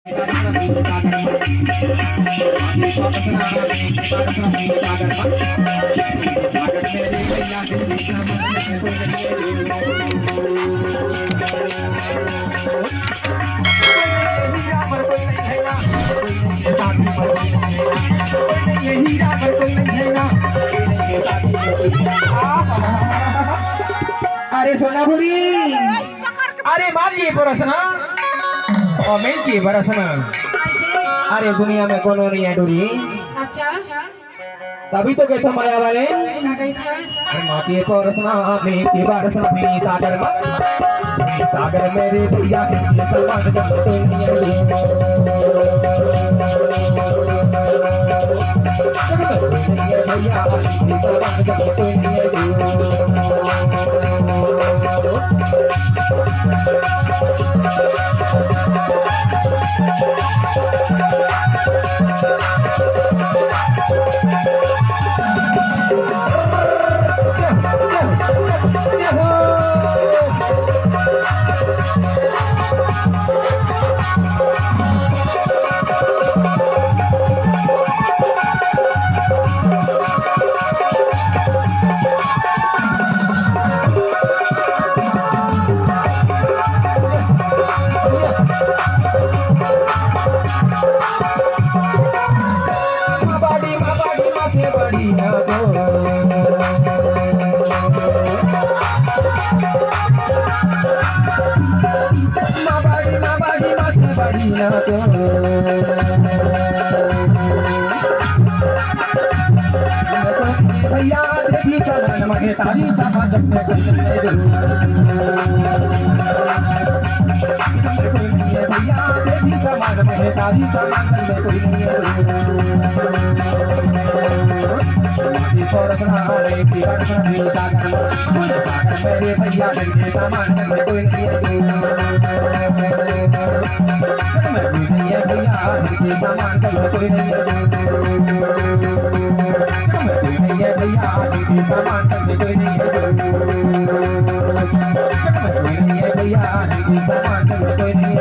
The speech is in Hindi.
अरे सोनापुरी, अरे मारिए बरसना और मेंची बरसना। अरे दुनिया में कोनो नहीं है डोरी। अच्छा तभी तो कहता माया वाले ना कही था माटी बरसना मेंची बरसना मेरी सागर मेरे भैया के सलमान जब तो नहीं है भैया सलमान जब तो नहीं भैया देखी चलन मगे तारी समाज में भैया देखी समाज में तारी समाज में कोई नहीं मेरे भैया देखी समाज में कोई नहीं भैया देखी समाज में कोई नहीं भैया देखी सामान करने कोई नहीं भैया देखी सामान करने कोई नहीं